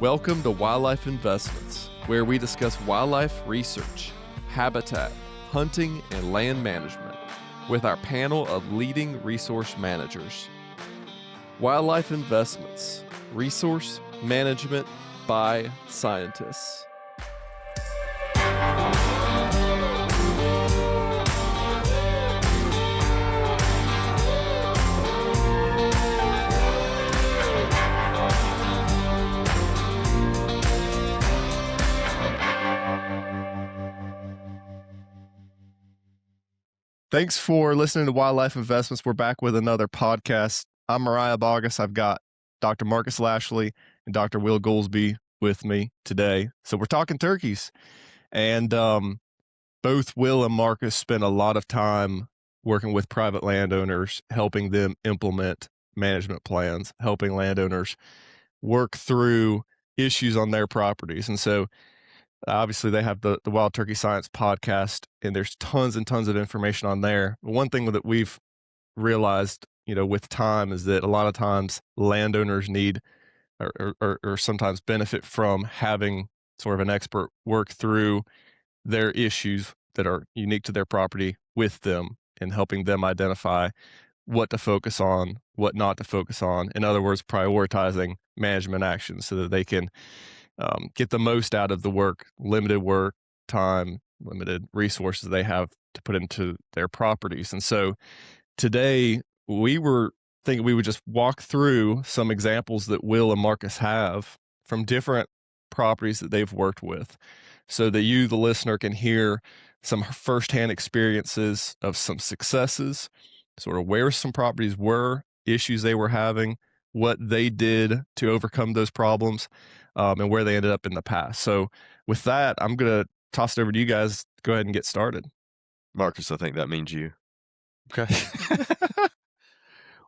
Welcome to Wildlife Investments, where we discuss wildlife research, habitat, hunting, and land management with our panel of leading resource managers. Wildlife Investments, resource management by scientists. Thanks for listening to Wildlife Investments. We're back with another podcast. I'm Mariah Bogus. I've got Dr. Marcus Lashley and Dr. Will Goolsby with me today. So we're talking turkeys. And both Will and Marcus spend a lot of time working with private landowners, helping them implement management plans, helping landowners work through issues on their properties. And so obviously, they have the Wild Turkey Science podcast, and there's tons and tons of information on there. One thing that we've realized, with time is that a lot of times landowners need or sometimes benefit from having sort of an expert work through their issues that are unique to their property with them and helping them identify what to focus on, what not to focus on. In other words, prioritizing management actions so that they can get the most out of the limited work time, limited resources they have to put into their properties. And so today we were thinking we would just walk through some examples that Will and Marcus have from different properties that they've worked with so that you, the listener, can hear some firsthand experiences of some successes, sort of where some properties were, issues they were having, what they did to overcome those problems, and where they ended up in the past. So with that, I'm going to toss it over to you guys. Go ahead and get started. Marcus, I think that means you. Okay.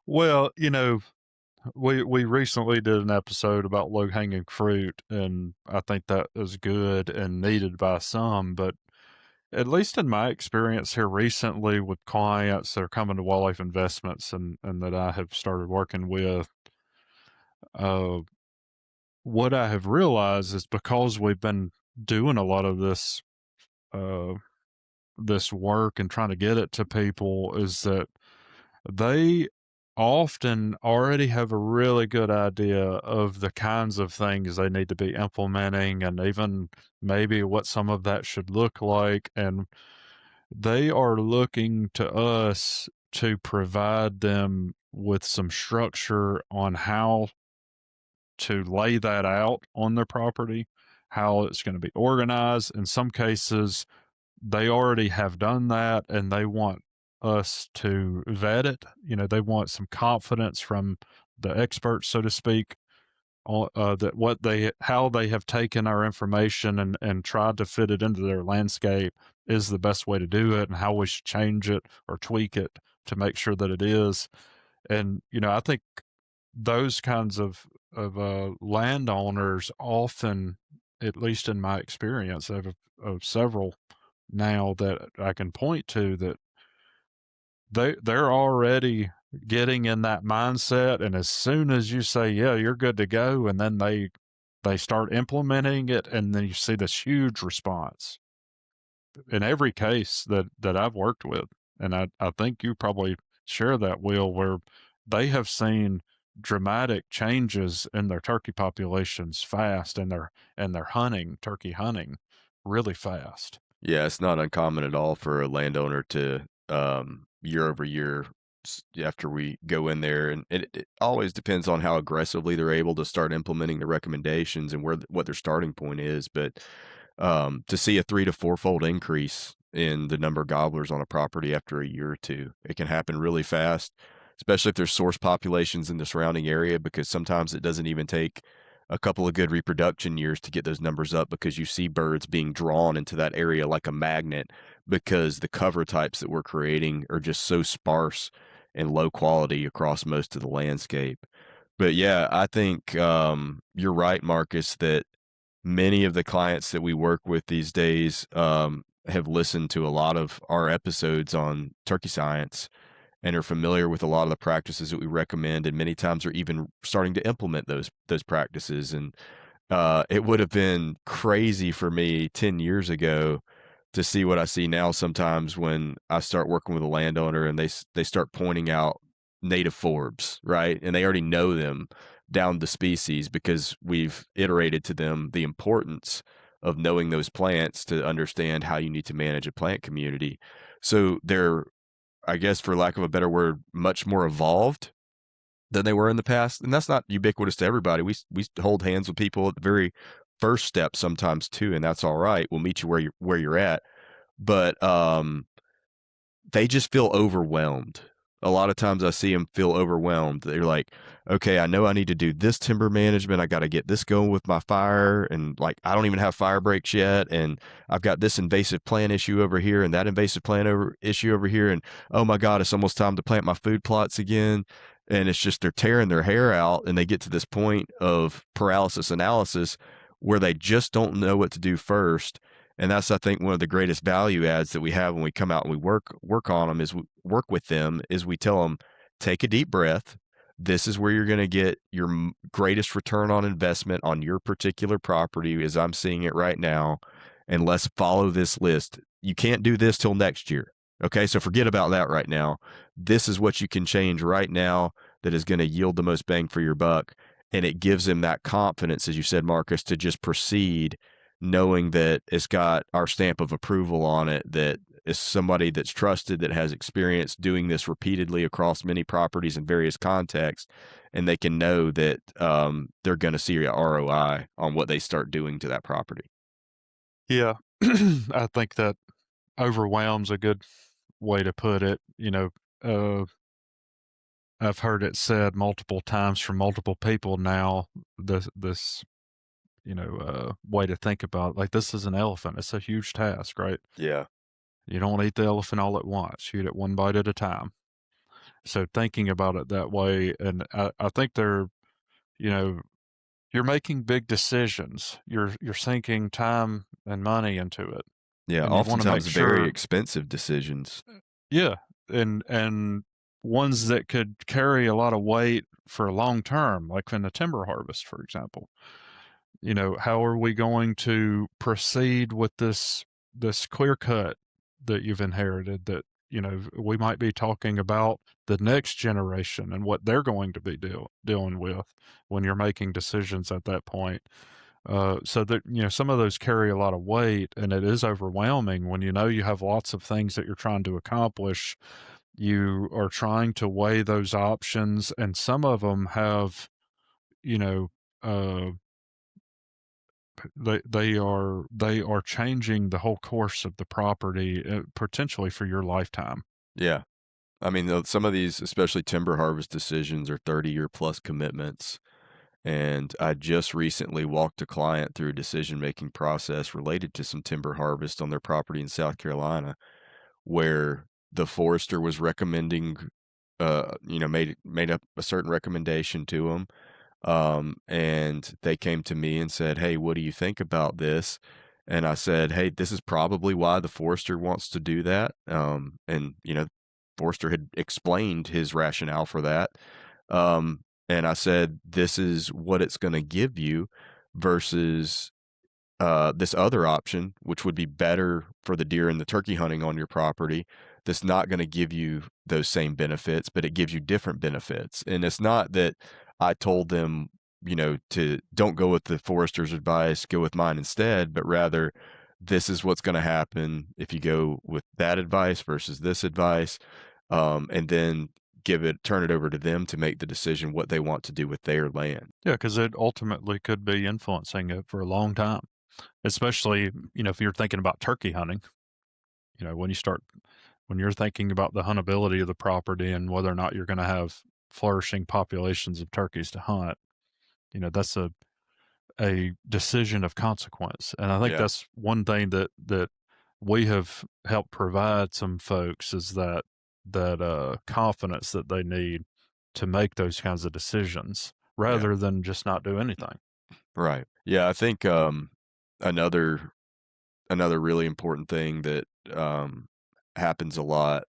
Well, we recently did an episode about low-hanging fruit, and I think that is good and needed by some, but at least in my experience here recently with clients that are coming to Wildlife Investments and that I have started working with, what I have realized is because we've been doing a lot of this work and trying to get it to people is that they often already have a really good idea of the kinds of things they need to be implementing and even maybe what some of that should look like. And they are looking to us to provide them with some structure on how to lay that out on their property, how it's going to be organized. In some cases, they already have done that and they want us to vet it. They want some confidence from the experts, so to speak, that how they have taken our information and tried to fit it into their landscape is the best way to do it and how we should change it or tweak it to make sure that it is. And, I think those kinds of landowners often, at least in my experience of several now that I can point to, that they're already getting in that mindset, and as soon as you say, yeah, you're good to go, and then they start implementing it, and then you see this huge response in every case that I've worked with. And I think you probably share that, Will, where they have seen dramatic changes in their turkey populations fast, and they're turkey hunting really fast. Yeah, it's not uncommon at all for a landowner to year over year after we go in there, and it always depends on how aggressively they're able to start implementing the recommendations and what their starting point is. But to see a 3 to 4-fold increase in the number of gobblers on a property after a year or two, it can happen really fast, especially if there's source populations in the surrounding area, because sometimes it doesn't even take a couple of good reproduction years to get those numbers up, because you see birds being drawn into that area like a magnet, because the cover types that we're creating are just so sparse and low quality across most of the landscape. But yeah, I think you're right, Marcus, that many of the clients that we work with these days have listened to a lot of our episodes on turkey science and are familiar with a lot of the practices that we recommend, and many times are even starting to implement those practices. And it would have been crazy for me 10 years ago to see what I see now sometimes when I start working with a landowner and they start pointing out native forbs, right? And they already know them down to species because we've iterated to them the importance of knowing those plants to understand how you need to manage a plant community. So they're, I guess, for lack of a better word, much more evolved than they were in the past. And that's not ubiquitous to everybody. We hold hands with people at the very first step sometimes too, and that's all right. We'll meet you where you're at. But they just feel overwhelmed. A lot of times I see them feel overwhelmed. They're like, okay, I know I need to do this timber management. I got to get this going with my fire. And like, I don't even have fire breaks yet. And I've got this invasive plant issue over here and that invasive plant issue over here. And oh my God, it's almost time to plant my food plots again. And it's just, they're tearing their hair out and they get to this point of paralysis analysis where they just don't know what to do first. And that's, I think, one of the greatest value adds that we have when we come out and we work on them is we work with them is we tell them, take a deep breath. This is where you're going to get your greatest return on investment on your particular property as I'm seeing it right now. And let's follow this list. You can't do this till next year. Okay, so forget about that right now. This is what you can change right now that is going to yield the most bang for your buck. And it gives them that confidence, as you said, Marcus, to just proceed knowing that it's got our stamp of approval on it, that is somebody that's trusted, that has experience doing this repeatedly across many properties in various contexts, and they can know that they're going to see a ROI on what they start doing to that property. Yeah, I think that overwhelms a good way to put it. I've heard it said multiple times from multiple people now, this way to think about it. Like, this is an elephant. It's a huge task, right? Yeah. You don't eat the elephant all at once. You eat it one bite at a time. So thinking about it that way, and I think you're making big decisions. You're sinking time and money into it. Yeah, And you want to make oftentimes very sure, expensive decisions. yeah, and ones that could carry a lot of weight for long term, like in the timber harvest, for example. How are we going to proceed with this clear cut that you've inherited that, we might be talking about the next generation and what they're going to be dealing with when you're making decisions at that point. So that, some of those carry a lot of weight, and it is overwhelming when you have lots of things that you're trying to accomplish. You are trying to weigh those options, and some of them have, you know, uh, they are changing the whole course of the property, potentially for your lifetime. Yeah. I mean, some of these, especially timber harvest decisions, are 30-year plus commitments. And I just recently walked a client through a decision-making process related to some timber harvest on their property in South Carolina, where the forester was recommending, made up a certain recommendation to them. And they came to me and said, "Hey, what do you think about this?" And I said, "Hey, this is probably why the forester wants to do that." And Forster had explained his rationale for that. And I said, "This is what it's going to give you versus this other option, which would be better for the deer and the turkey hunting on your property. That's not going to give you those same benefits, but it gives you different benefits." And it's not that I told them, to don't go with the forester's advice, go with mine instead, but rather this is what's going to happen if you go with that advice versus this advice. And then turn it over to them to make the decision what they want to do with their land. Yeah, because it ultimately could be influencing it for a long time, especially, if you're thinking about turkey hunting. When you're thinking about the huntability of the property and whether or not you're going to have flourishing populations of turkeys to hunt, that's a decision of consequence. And I think Yeah. that's one thing that we have helped provide some folks is that confidence that they need to make those kinds of decisions rather than just not do anything. Right. Yeah, I think another really important thing that happens a lot,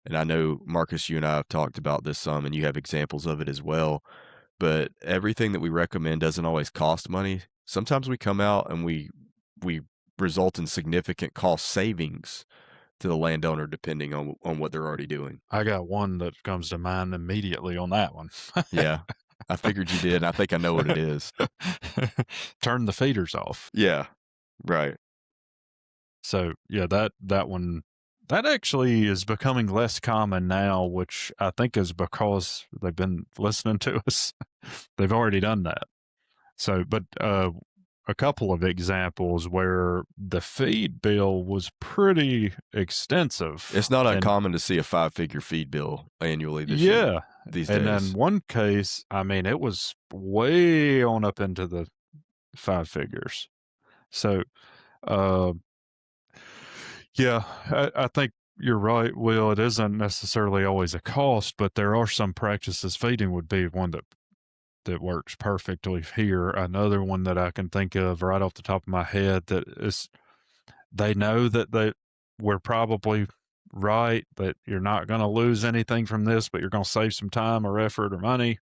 and I know Marcus, you and I have talked about this some, and you have examples of it as well. But everything that we recommend doesn't always cost money. sometimes we come out and we result in significant cost savings to the landowner depending on what they're already doing. I got one that comes to mind immediately on that one. Yeah. I figured you did, and I think I know what it is. Turn the feeders off. Yeah. Right. So yeah, that one, that actually is becoming less common now, which I think is because they've been listening to us. They've already done that. So, but a couple of examples where the feed bill was pretty extensive. It's not uncommon to see a 5-figure feed bill annually these days. And in one case, I mean, it was way on up into the 5 figures. So, yeah, I think you're right, Will. It isn't necessarily always a cost, but there are some practices. Feeding would be one that works perfectly here. Another one that I can think of right off the top of my head that is, they know that we're probably right, that you're not going to lose anything from this, but you're going to save some time or effort or money.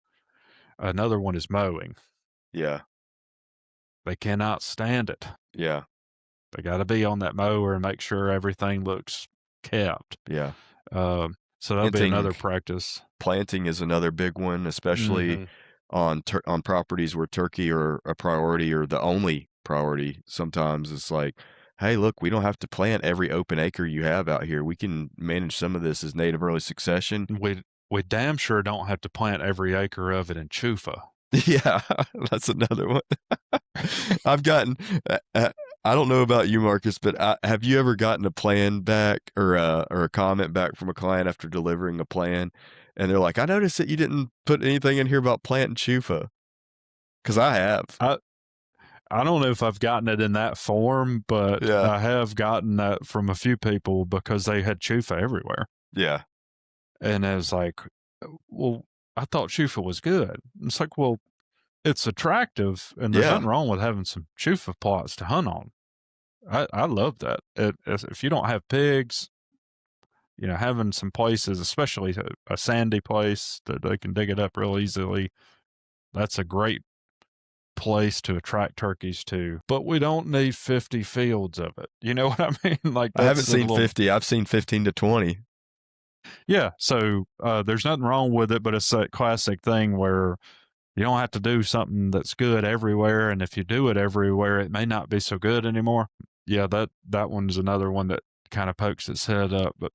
Another one is mowing. Yeah. They cannot stand it. Yeah. They got to be on that mower and make sure everything looks kept. Yeah. So that'll be another practice. Planting is another big one, especially on properties where turkey are a priority or the only priority. Sometimes it's like, hey, look, we don't have to plant every open acre you have out here. We can manage some of this as native early succession. We damn sure don't have to plant every acre of it in Chufa. Yeah, that's another one. I've gotten, I don't know about you, Marcus, but have you ever gotten a plan back or a comment back from a client after delivering a plan? And they're like, I noticed that you didn't put anything in here about planting chufa. Because I have. I don't know if I've gotten it in that form, but Yeah. I have gotten that from a few people because they had chufa everywhere. Yeah. And I was like, well, I thought chufa was good. It's like, well, it's attractive, and there's nothing wrong with having some chufa plots to hunt on. I love that. If you don't have pigs, you know, having some places, especially a sandy place that they can dig it up real easily, that's a great place to attract turkeys to. But we don't need 50 fields of it. You know what I mean? Like, I haven't seen 50. I've seen 15 to 20. Yeah. So there's nothing wrong with it, but it's that classic thing where you don't have to do something that's good everywhere. And if you do it everywhere, it may not be so good anymore. Yeah, that one's another one that kind of pokes its head up. But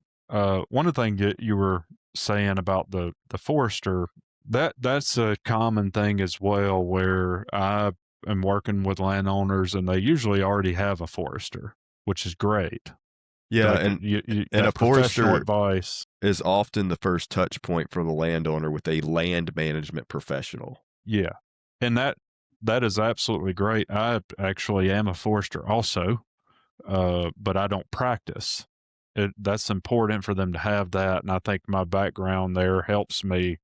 one of the things that you were saying about the forester, that's a common thing as well, where I am working with landowners and they usually already have a forester, which is great. Yeah, like, and a forester advice is often the first touch point for the landowner with a land management professional. Yeah, and that is absolutely great. I actually am a forester also, but I don't practice. That's important for them to have that, and I think my background there helps me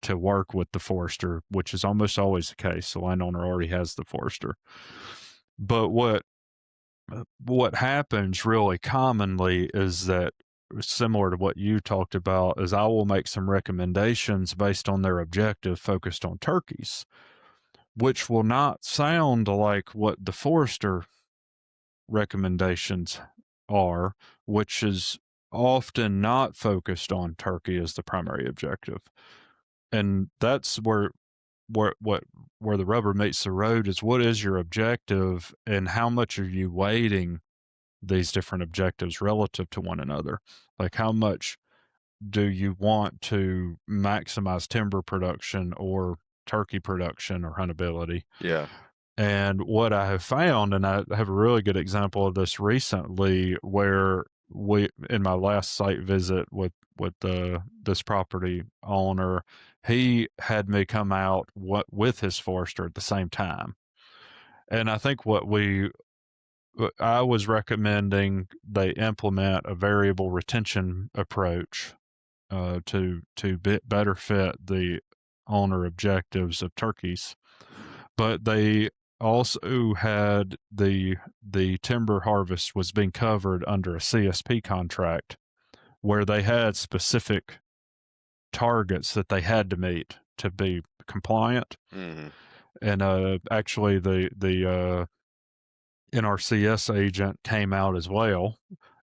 to work with the forester, which is almost always the case. The landowner already has the forester. But what happens really commonly is that, similar to what you talked about, is I will make some recommendations based on their objective focused on turkeys, which will not sound like what the forester recommendations are, which is often not focused on turkey as the primary objective. And that's where the rubber meets the road, is what is your objective and how much are you weighting these different objectives relative to one another? Like, how much do you want to maximize timber production or turkey production or huntability? Yeah. And what I have found, and I have a really good example of this recently, where in my last site visit with this property owner, he had me come out with his forester at the same time. And I think I was recommending they implement a variable retention approach to better fit the owner objectives of turkeys. But they also had the timber harvest was being covered under a CSP contract, where they had specific targets that they had to meet to be compliant. Mm-hmm. And actually, the NRCS agent came out as well,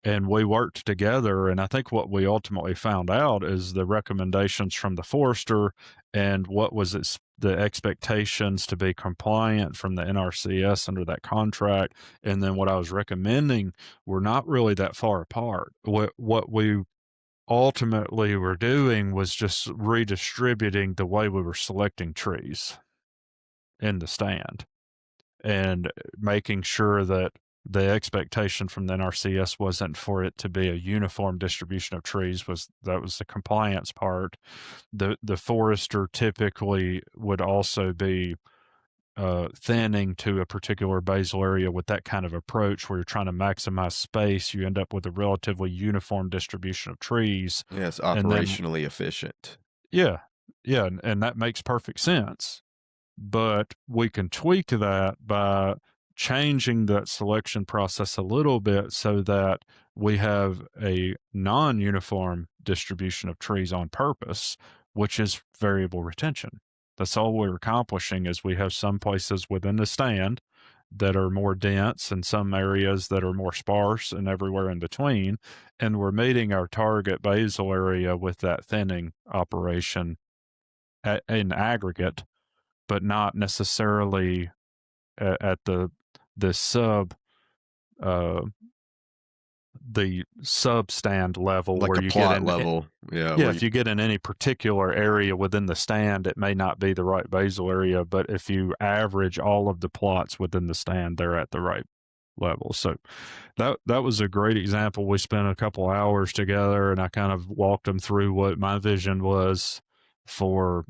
and we worked together. And I think what we ultimately found out is the recommendations from the forester and what was the expectations to be compliant from the NRCS under that contract, and then what I was recommending were not really that far apart. What we ultimately were doing was just redistributing the way we were selecting trees in the stand, and making sure that the expectation from the NRCS wasn't for it to be a uniform distribution of trees. That was the compliance part. The forester typically would also be thinning to a particular basal area with that kind of approach where you're trying to maximize space. You end up with a relatively uniform distribution of trees. Yeah, it's And then, operationally efficient. yeah, yeah, and that makes perfect sense. But we can tweak that by changing that selection process a little bit so that we have a non-uniform distribution of trees on purpose, which is variable retention. That's all we're accomplishing. Is we have some places within the stand that are more dense and some areas that are more sparse and everywhere in between, and we're meeting our target basal area with that thinning operation in aggregate, but not necessarily at the sub uh the substand level Like where a you get plot in. level. Yeah, Yeah, where if you get in any particular area within the stand, it may not be the right basal area, but if you average all of the plots within the stand, they're at the right level. So that was a great example. We spent a couple hours together, and I kind of walked them through what my vision was for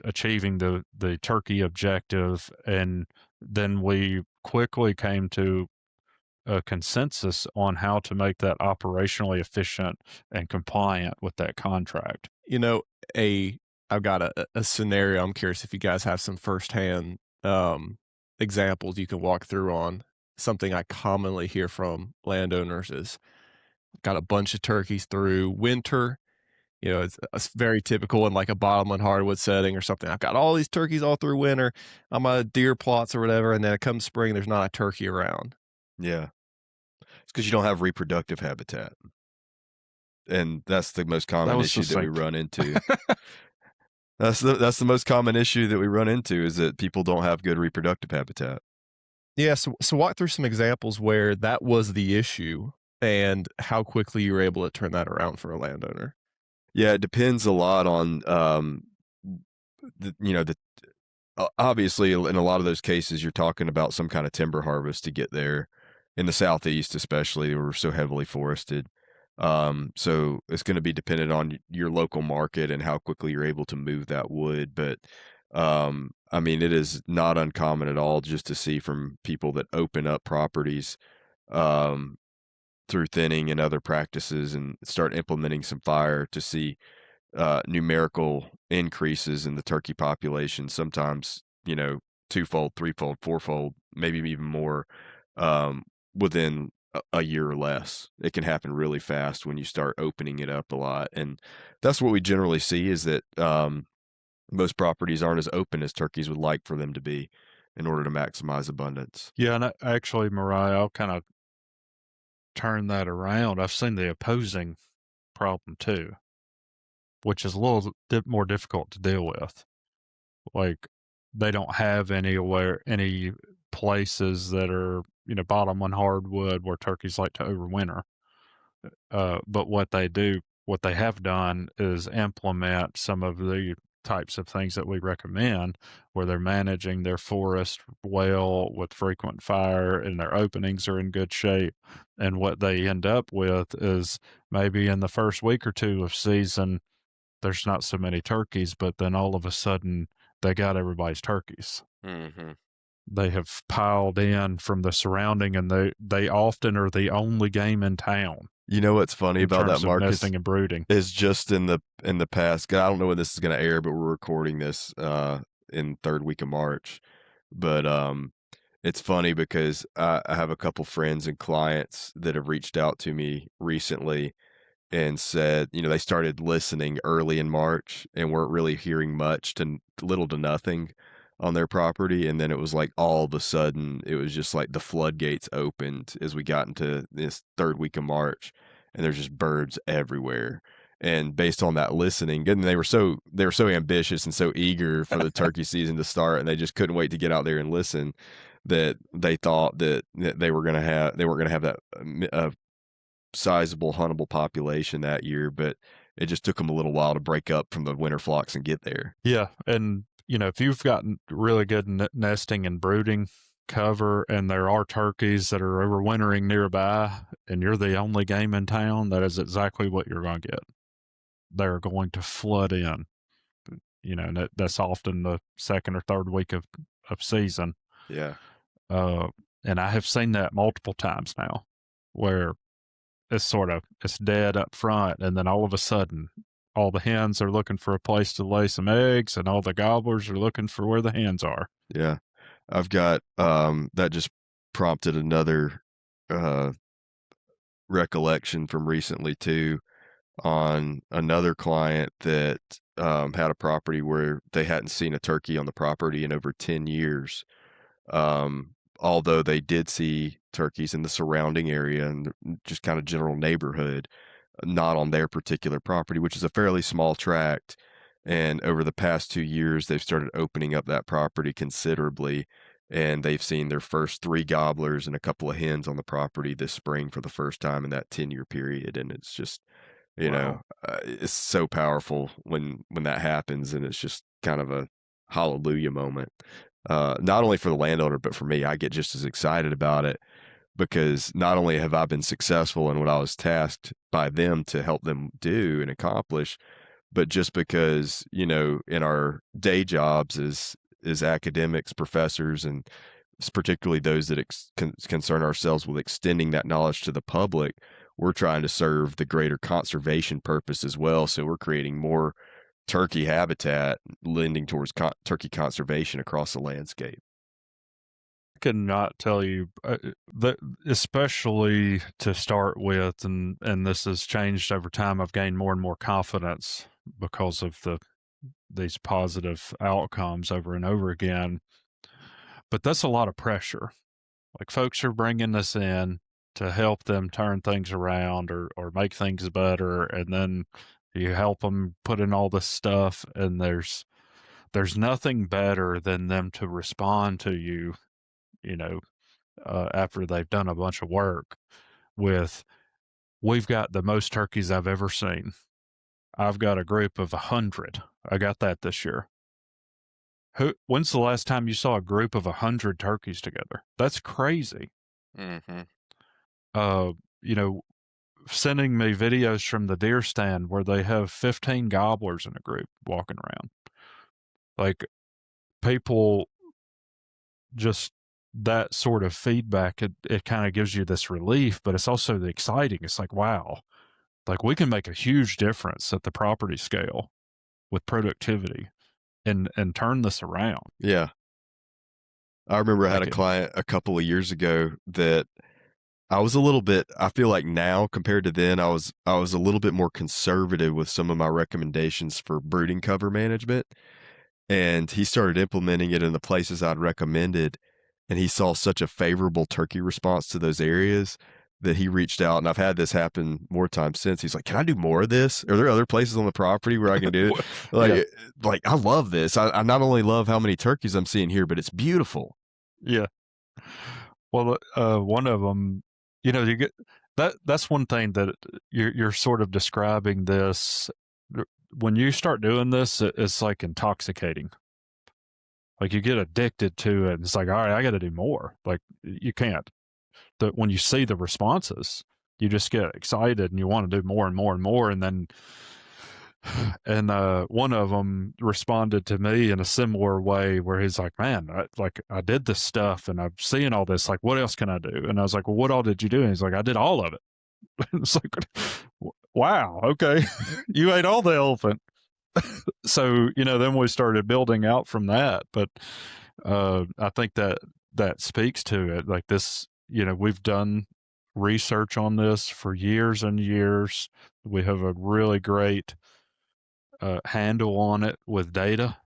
achieving the turkey objective, and then we quickly came to a consensus on how to make that operationally efficient and compliant with that contract. You know, I've got a scenario. I'm curious if you guys have some firsthand examples you can walk through on. Something I commonly hear from landowners is got a bunch of turkeys through winter. You know, it's very typical in like a bottomland hardwood setting or something. I've got all these turkeys all through winter. I'm a deer plots or whatever, and then it comes spring, there's not a turkey around. yeah. It's because you don't have reproductive habitat. And that's the most That common was issue that we succinct. run into. That's the most common issue that we run into is that people don't have good reproductive habitat. Yeah, so walk through some examples where that was the issue and how quickly you were able to turn that around for a landowner. Yeah, it depends a lot on the obviously in a lot of those cases you're talking about some kind of timber harvest to get there. In the southeast especially, we're so heavily forested. So it's going to be dependent on your local market and how quickly you're able to move that wood. But I mean, it is not uncommon at all just to see from people that open up properties um, through thinning and other practices and start implementing some fire to see numerical increases in the turkey population, sometimes, twofold, threefold, fourfold, maybe even more, um, within a year or less. It can happen really fast when you start opening it up a lot. And that's what we generally see is that most properties aren't as open as turkeys would like for them to be in order to maximize abundance. Yeah, and actually, Mariah, I'll kind of turn that around. I've seen the opposing problem too, which is a little more difficult to deal with. Like, they don't have any places that are, bottom on hardwood where turkeys like to overwinter. But what they have done is implement some of the types of things that we recommend, where they're managing their forest well with frequent fire and their openings are in good shape. And what they end up with is maybe in the first week or two of season, there's not so many turkeys, but then all of a sudden they got everybody's turkeys. Mm-hmm. They have piled in from the surrounding, and they often are the only game in town You know what's funny in about that, terms of Marcus? nesting and brooding. Is just in the past. I don't know when this is going to air, but we're recording this in third week of March. But it's funny because I have a couple friends and clients that have reached out to me recently and said, they started listening early in March and weren't really hearing much to little to nothing on their property, and then it was like all of a sudden it was just like the floodgates opened as we got into this third week of March, and there's just birds everywhere. And based on that listening, and they were so ambitious and so eager for the turkey season to start, and they just couldn't wait to get out there and listen, that they thought that they weren't gonna have that sizable huntable population that year, but it just took them a little while to break up from the winter flocks and get there. Yeah, and if you've gotten really good nesting and brooding cover, and there are turkeys that are overwintering nearby, and you're the only game in town, that is exactly what you're going to get. They're going to flood in, and that's often the second or third week of season. Yeah. And I have seen that multiple times now, where it's dead up front, and then all of a sudden all the hens are looking for a place to lay some eggs, and all the gobblers are looking for where the hens are. Yeah. I've got that just prompted another recollection from recently too, on another client that had a property where they hadn't seen a turkey on the property in over 10 years. Although they did see turkeys in the surrounding area and just kind of general neighborhood, not on their particular property, which is a fairly small tract. And over the past 2 years, they've started opening up that property considerably. And they've seen their first 3 gobblers and a couple of hens on the property this spring for the first time in that 10-year period. And it's just, Wow. it's so powerful when that happens. And it's just kind of a hallelujah moment. Not only for the landowner, but for me. I get just as excited about it, because not only have I been successful in what I was tasked by them to help them do and accomplish, but just because, in our day jobs as academics, professors, and particularly those that concern ourselves with extending that knowledge to the public, we're trying to serve the greater conservation purpose as well. So we're creating more turkey habitat, lending towards turkey conservation across the landscape. I cannot tell you that, especially to start with, and this has changed over time. I've gained more and more confidence because of these positive outcomes over and over again. But that's a lot of pressure. Like, folks are bringing this in to help them turn things around or make things better, and then you help them put in all this stuff, and there's nothing better than them to respond to you, after they've done a bunch of work with, "We've got the most turkeys I've ever seen. I've got a group of 100. I got that this year." When's the last time you saw a group of 100 turkeys together? That's crazy. Mm-hmm. You know, sending me videos from the deer stand where they have 15 gobblers in a group walking around. Like, people just, that sort of feedback, it kind of gives you this relief, but it's also the exciting. It's like, wow, like, we can make a huge difference at the property scale with productivity and turn this around. Yeah. I remember I had a Like, client a couple of years ago that I feel like now compared to then, I was a little bit more conservative with some of my recommendations for brooding cover management. And he started implementing it in the places I'd recommended. And he saw such a favorable turkey response to those areas that he reached out. And I've had this happen more times since. He's like, "Can I do more of this? Are there other places on the property where I can do it?" Yeah. Like, I love this. I not only love how many turkeys I'm seeing here, but it's beautiful. Yeah. Well, one of them, you get that's one thing that you're sort of describing this. When you start doing this, it's like intoxicating. Like, you get addicted to it. It's like, all right, I got to do more. Like, you can't. When you see the responses, you just get excited and you want to do more and more and more. And then, one of them responded to me in a similar way where he's like, "Man, I did this stuff and I'm seeing all this. Like, what else can I do?" And I was like, "Well, what all did you do?" And he's like, "I did all of it." It's like, wow, okay. You ate all the elephant. So, then we started building out from that. But I think that speaks to it. Like, this, we've done research on this for years and years. We have a really great handle on it with data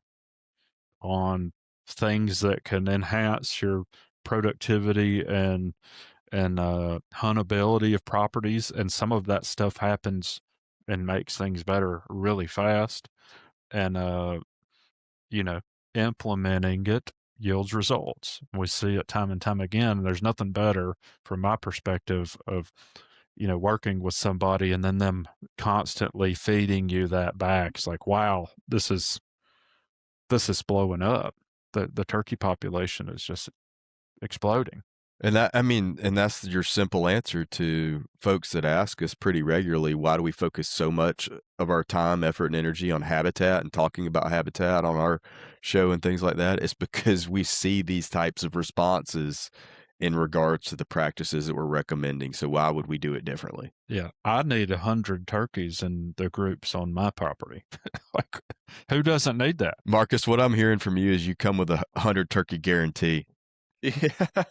on things that can enhance your productivity and huntability of properties, and some of that stuff happens and makes things better really fast. And you know, implementing it yields results. We see it time and time again. There's nothing better from my perspective of, working with somebody and then them constantly feeding you that back. It's like, wow, this is blowing up. The turkey population is just exploding. And that's your simple answer to folks that ask us pretty regularly, why do we focus so much of our time, effort, and energy on habitat and talking about habitat on our show and things like that? It's because we see these types of responses in regards to the practices that we're recommending. So why would we do it differently? Yeah, I need 100 turkeys in the groups on my property. Like, who doesn't need that? Marcus, what I'm hearing from you is you come with a 100 turkey guarantee. Yeah.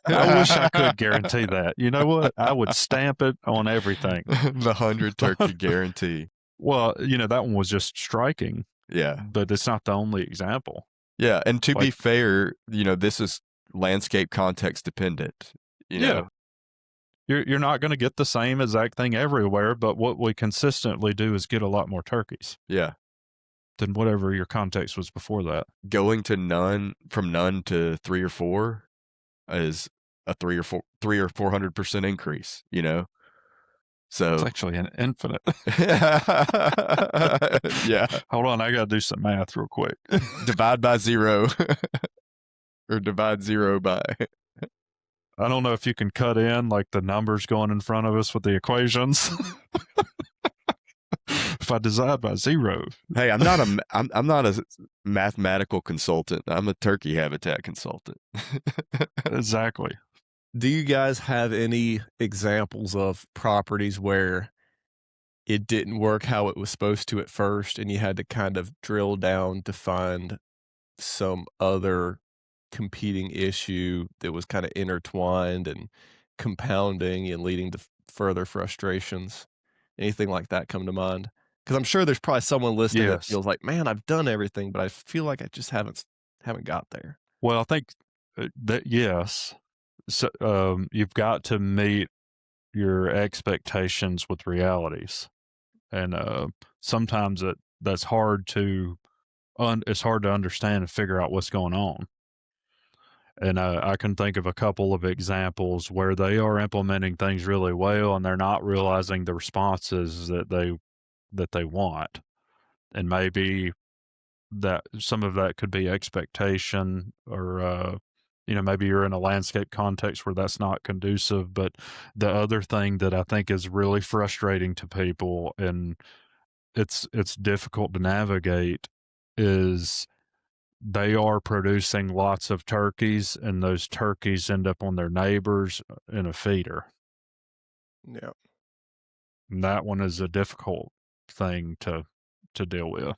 I wish I could guarantee that. You know what? I would stamp it on everything. The 100 turkey guarantee. Well, that one was just striking. Yeah. But it's not the only example. Yeah. And to be fair, this is landscape context dependent. Yeah. You're not going to get the same exact thing everywhere, but what we consistently do is get a lot more turkeys. Yeah. Than whatever your context was before that. Going from none to 3 or 4 is a 3 or 400% increase, So it's actually an infinite. Yeah. Hold on, I got to do some math real quick. Divide by 0 or divide 0 by. I don't know if you can cut in like the numbers going in front of us with the equations. If I divide by 0. Hey, I'm not a mathematical consultant. I'm a turkey habitat consultant. Exactly. Do you guys have any examples of properties where it didn't work how it was supposed to at first, and you had to kind of drill down to find some other competing issue that was kind of intertwined and compounding and leading to further frustrations? Anything like that come to mind? Because I'm sure there's probably someone listening that feels like, man, I've done everything, but I feel like I just haven't got there. Well, I think that yes. So you've got to meet your expectations with realities, and sometimes that's hard to it's hard to understand and figure out what's going on. And I can think of a couple of examples where they are implementing things really well, and they're not realizing the responses that they want, and maybe that some of that could be expectation, or maybe you're in a landscape context where that's not conducive. But the other thing that I think is really frustrating to people, and it's difficult to navigate, is they are producing lots of turkeys, and those turkeys end up on their neighbors in a feeder. Yeah. And that one is a difficult thing to deal with.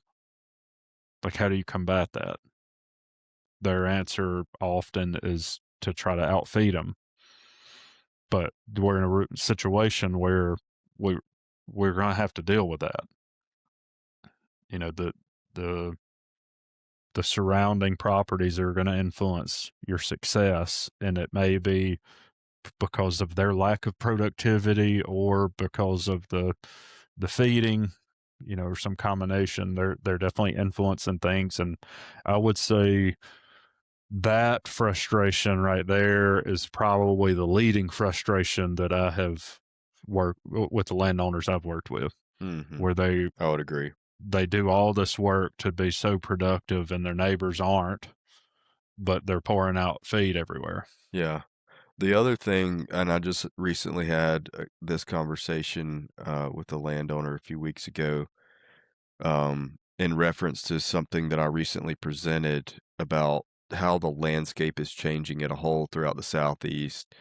Like, how do you combat that? Their answer often is to try to outfeed them. But we're in a situation where we're going to have to deal with that. The surrounding properties are going to influence your success, and it may be because of their lack of productivity or because of the feeding, or some combination. They're definitely influencing things. And I would say that frustration right there is probably the leading frustration that I have worked with the landowners I've worked with, where I would agree. They do all this work to be so productive, and their neighbors aren't, but they're pouring out feed everywhere. Yeah. The other thing, and I just recently had this conversation with a landowner a few weeks ago, in reference to something that I recently presented about how the landscape is changing as a whole throughout the Southeast.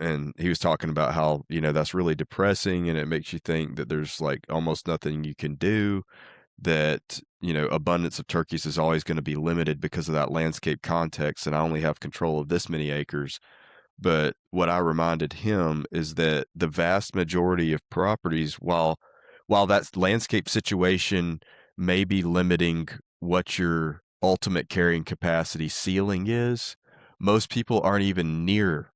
And he was talking about how, that's really depressing, and it makes you think that there's like almost nothing you can do, that, abundance of turkeys is always going to be limited because of that landscape context, and I only have control of this many acres. But what I reminded him is that the vast majority of properties, while that landscape situation may be limiting what you're ultimate carrying capacity ceiling is, most people aren't even near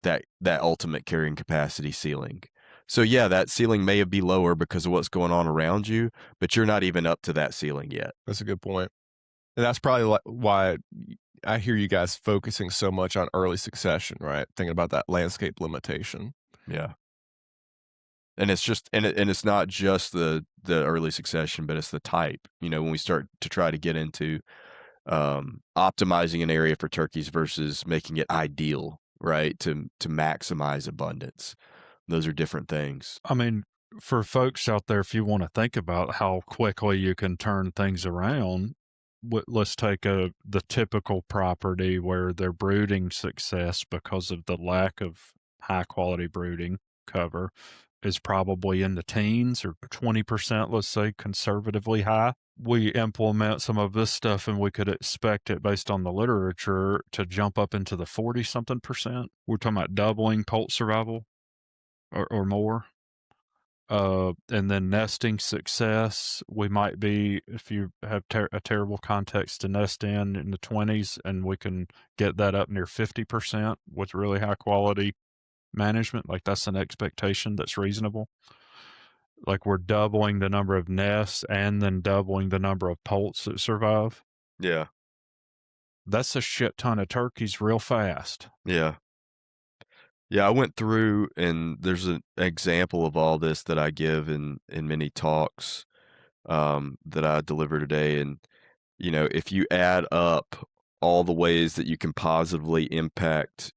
that ultimate carrying capacity ceiling. So yeah, that ceiling may be lower because of what's going on around you, but you're not even up to that ceiling yet. That's a good point. And that's probably why I hear you guys focusing so much on early succession, right? Thinking about that landscape limitation. Yeah. And it's just and it's not just the early succession, but it's the type. When we start to try to get into optimizing an area for turkeys versus making it ideal, right? To maximize abundance. Those are different things. I mean, for folks out there, if you want to think about how quickly you can turn things around, let's take the typical property where their brooding success, because of the lack of high quality brooding cover, is probably in the teens or 20%, let's say conservatively high. We implement some of this stuff and we could expect it, based on the literature, to jump up into the 40 something percent. We're talking about doubling poult survival or more. And then nesting success, we might be, if you have a terrible context to nest in the 20s, and we can get that up near 50% with really high quality management. Like, that's an expectation that's reasonable. Like, we're doubling the number of nests and then doubling the number of poults that survive. Yeah. That's a shit ton of turkeys real fast. Yeah. Yeah, I went through, and there's an example of all this that I give in many talks that I deliver today. And if you add up all the ways that you can positively impact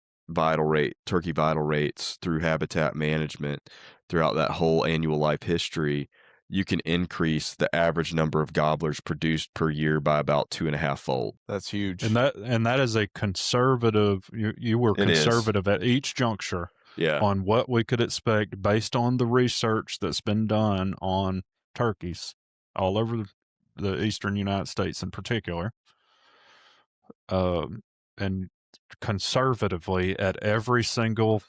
turkey vital rates through habitat management throughout that whole annual life history, you can increase the average number of gobblers produced per year by about 2.5-fold. That's huge. And that is a conservative. You were It is. conservative at each juncture Yeah. on what we could expect based on the research that's been done on turkeys all over the eastern United States in particular. And conservatively, at every single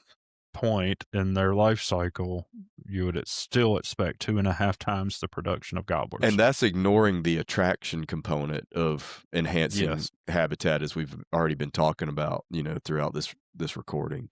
point in their life cycle, you would still expect 2.5 times the production of gobblers. And that's ignoring the attraction component of enhancing Yes. habitat, as we've already been talking about, throughout this recording.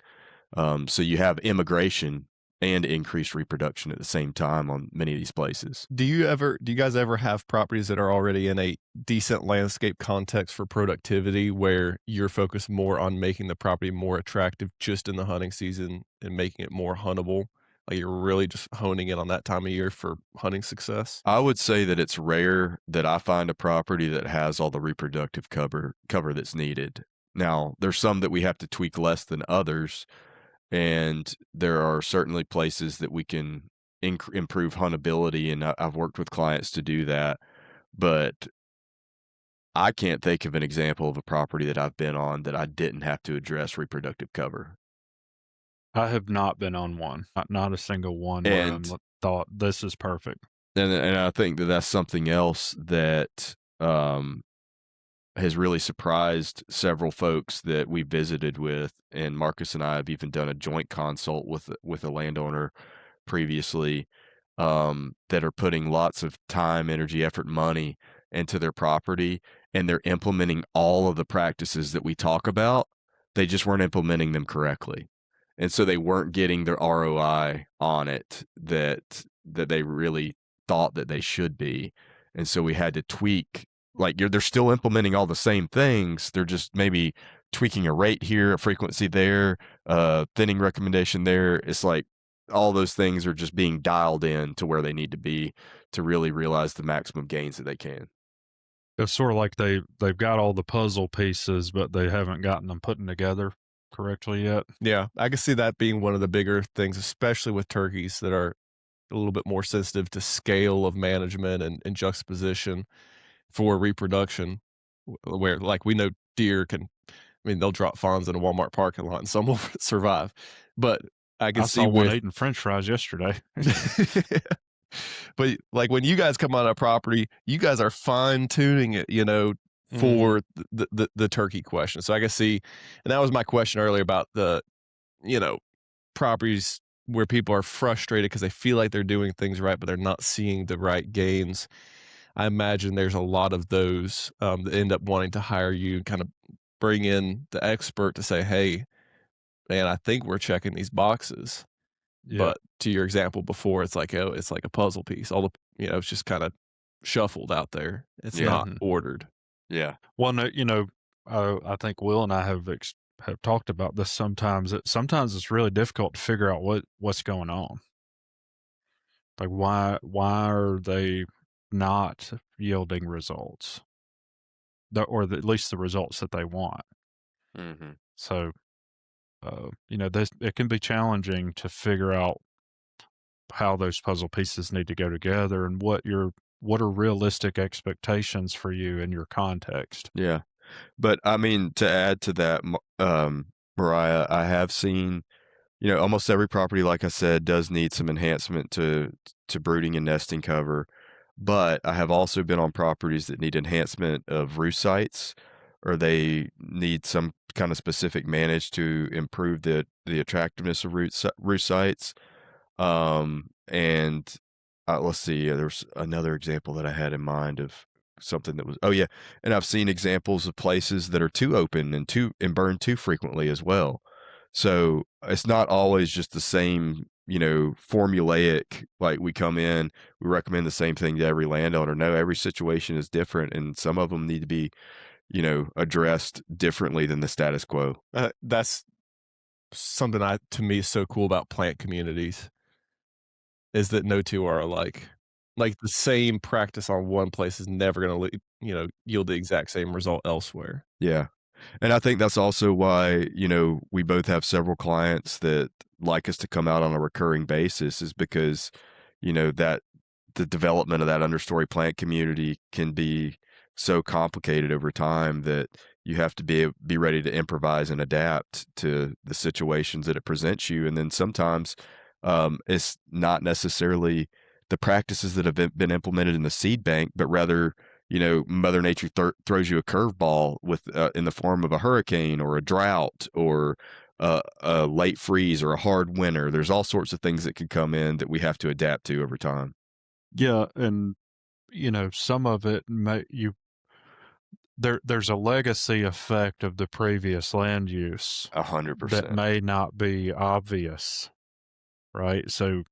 So you have immigration and increased reproduction at the same time on many of these places. Do you guys ever have properties that are already in a decent landscape context for productivity, where you're focused more on making the property more attractive just in the hunting season and making it more huntable? Like, you're really just honing in on that time of year for hunting success? I would say that it's rare that I find a property that has all the reproductive cover that's needed. Now, there's some that we have to tweak less than others, and there are certainly places that we can improve huntability, and I've worked with clients to do that. But I can't think of an example of a property that I've been on that I didn't have to address reproductive cover. I have not been on one, not a single one where I thought this is perfect. And I think that that's something else that has really surprised several folks that we visited with. And Marcus and I have even done a joint consult with a landowner previously, that are putting lots of time, energy, effort, money into their property, and they're implementing all of the practices that we talk about. They just weren't implementing them correctly. And so they weren't getting their ROI on it that they really thought that they should be. And so we had to tweak. Like, they're still implementing all the same things. They're just maybe tweaking a rate here, a frequency there, thinning recommendation there. It's like all those things are just being dialed in to where they need to be to really realize the maximum gains that they can. It's sort of like they've got all the puzzle pieces, but they haven't gotten them put together correctly yet. Yeah, I can see that being one of the bigger things, especially with turkeys that are a little bit more sensitive to scale of management and juxtaposition for reproduction, where, like, we know deer can, I mean, they'll drop fawns in a Walmart parking lot and some will survive. But I can see saw one with eating French fries yesterday. But like, when you guys come on a property, you guys are fine tuning it, for the turkey question. So I can see, and that was my question earlier about the, properties where people are frustrated because they feel like they're doing things right, but they're not seeing the right gains. I imagine there's a lot of those that end up wanting to hire you and kind of bring in the expert to say, hey, man, I think we're checking these boxes. Yeah. But to your example before, it's like, oh, it's like a puzzle piece. All the, it's just kind of shuffled out there. It's Yeah. not Mhm. ordered. Yeah. Well, no, I think Will and I have talked about this sometimes. Sometimes it's really difficult to figure out what's going on. Like why are they not yielding results, at least the results that they want? Hmm. So, this it can be challenging to figure out how those puzzle pieces need to go together and what are realistic expectations for you in your context. Yeah. But I mean, to add to that, Mariah, I have seen, almost every property, like I said, does need some enhancement to brooding and nesting cover. But I have also been on properties that need enhancement of roost sites, or they need some kind of specific manage to improve the attractiveness of roost sites. And let's see, there's another example that I had in mind of something that was, oh yeah, and I've seen examples of places that are too open and burn too frequently as well. So it's not always just the same, formulaic, like we come in, we recommend the same thing to every landowner. No, every situation is different, and some of them need to be, addressed differently than the status quo. That's something to me is so cool about plant communities is that no two are alike. Like the same practice on one place is never going to, yield the exact same result elsewhere. Yeah. And I think that's also why, we both have several clients that like us to come out on a recurring basis, is because, that the development of that understory plant community can be so complicated over time that you have to be ready to improvise and adapt to the situations that it presents you. And then sometimes it's not necessarily the practices that have been implemented in the seed bank, but rather, Mother Nature throws you a curveball with in the form of a hurricane or a drought or a late freeze or a hard winter. There's all sorts of things that could come in that we have to adapt to over time. Yeah, and some of it there's a legacy effect of the previous land use that 100%. may not be obvious, right? So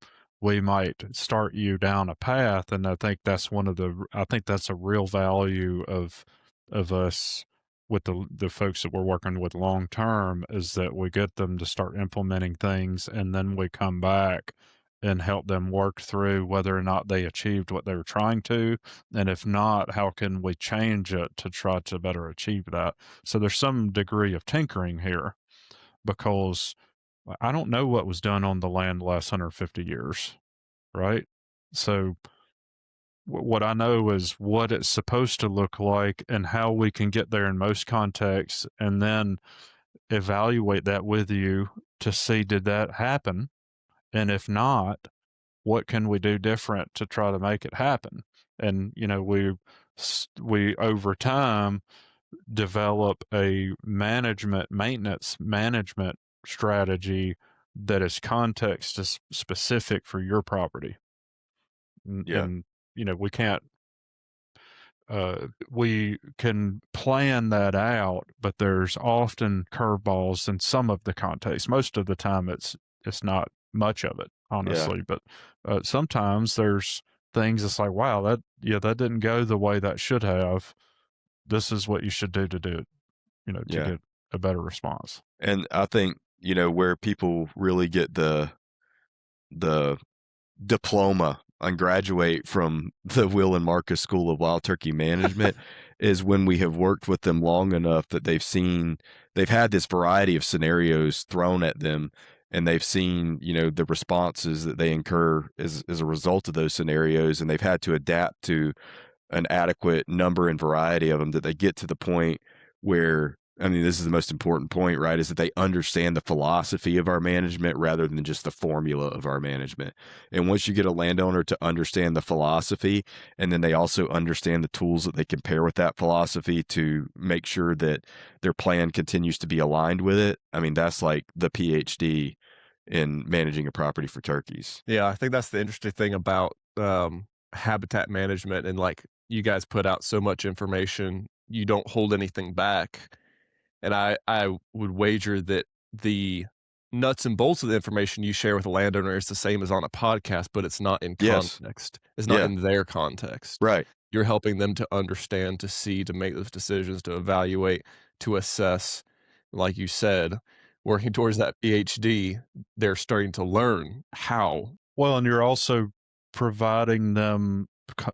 we might start you down a path, and I think that's a real value of us with the folks that we're working with long term, is that we get them to start implementing things, and then we come back and help them work through whether or not they achieved what they were trying to, and if not, how can we change it to try to better achieve that. So there's some degree of tinkering here, because I don't know what was done on the land the last 150 years, right? So what I know is what it's supposed to look like and how we can get there in most contexts, and then evaluate that with you to see, did that happen? And if not, what can we do different to try to make it happen? And, we over time develop a maintenance management strategy that is specific for your property. Yeah. And we can't we can plan that out, but there's often curveballs in some of the context. Most of the time it's not much of it, Yeah. honestly, but sometimes there's things that's like, wow, that didn't go the way that should have. This is what you should do it, to Yeah. get a better response. And I think, where people really get the diploma and graduate from the Will and Marcus School of Wild Turkey Management is when we have worked with them long enough that they've had this variety of scenarios thrown at them, and they've seen, the responses that they incur as a result of those scenarios, and they've had to adapt to an adequate number and variety of them, that they get to the point where, I mean, this is the most important point, right? Is that they understand the philosophy of our management rather than just the formula of our management. And once you get a landowner to understand the philosophy, and then they also understand the tools that they can pair with that philosophy to make sure that their plan continues to be aligned with it, I mean, that's like the PhD in managing a property for turkeys. Yeah, I think that's the interesting thing about habitat management and like you guys put out so much information. You don't hold anything back. And I would wager that the nuts and bolts of the information you share with a landowner is the same as on a podcast, but it's not in Yes. context. It's not in their context. Right. You're helping them to understand, to see, to make those decisions, to evaluate, to assess. Like you said, working towards that PhD, they're starting to learn how. Well, and you're also providing them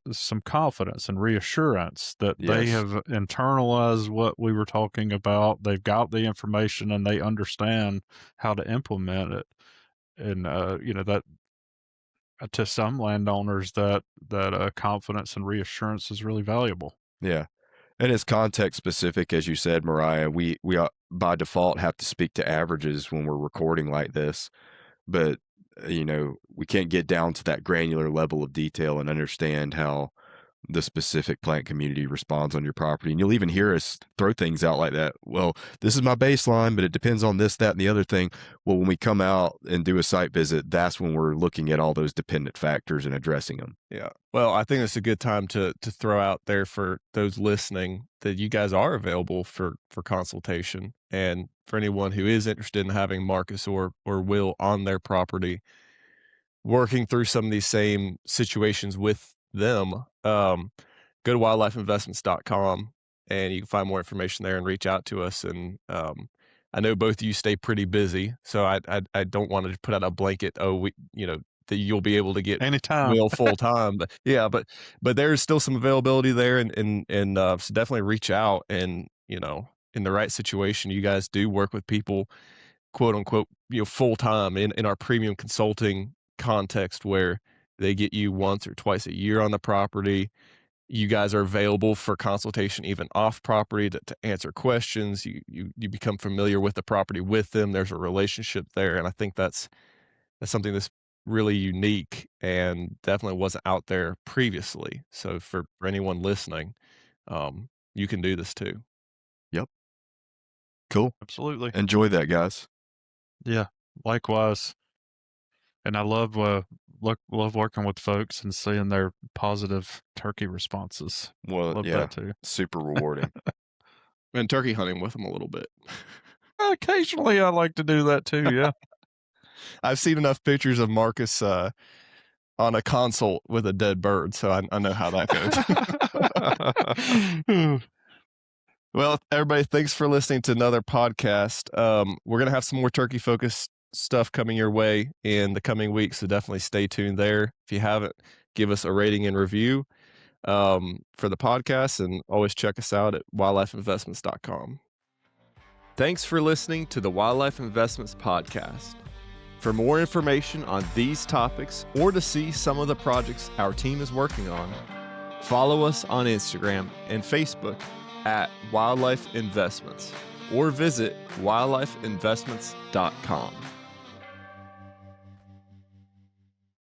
some confidence and reassurance that they Yes. have internalized what we were talking about. They've got the information and they understand how to implement it. And, that to some landowners, that confidence and reassurance is really valuable. Yeah. And it's context specific, as you said, Mariah. We by default have to speak to averages when we're recording like this, but we can't get down to that granular level of detail and understand how the specific plant community responds on your property. And you'll even hear us throw things out like that. Well, this is my baseline, but it depends on this, that, and the other thing. Well, when we come out and do a site visit, that's when we're looking at all those dependent factors and addressing them. Yeah. Well, I think it's a good time to throw out there for those listening that you guys are available for consultation. And for anyone who is interested in having Marcus or Will on their property, working through some of these same situations with them, go to wildlifeinvestments.com and you can find more information there and reach out to us. And I know both of you stay pretty busy, so I don't want to put out a blanket, that you'll be able to get anytime Will full time. But yeah, but there's still some availability there, and so definitely reach out. And in the right situation, you guys do work with people, quote unquote, full time in our premium consulting context, where they get you once or twice a year on the property. You guys are available for consultation even off property to answer questions. You become familiar with the property with them. There's a relationship there, and I think that's something that's really unique and definitely wasn't out there previously. So for anyone listening, you can do this too. Yep. Cool. Absolutely. Enjoy that, guys. Yeah, likewise. And I love working with folks and seeing their positive turkey responses. Well, Love yeah, that too. super rewarding. And turkey hunting with them a little bit. Occasionally, I like to do that too. Yeah. I've seen enough pictures of Marcus on a consult with a dead bird, so I know how that goes. Well, everybody, thanks for listening to another podcast. We're going to have some more turkey-focused stuff coming your way in the coming weeks, so definitely stay tuned there. If you haven't, give us a rating and review for the podcast, and always check us out at wildlifeinvestments.com. Thanks for listening to the Wildlife Investments Podcast. For more information on these topics or to see some of the projects our team is working on, follow us on Instagram and Facebook at Wildlife Investments or visit wildlifeinvestments.com.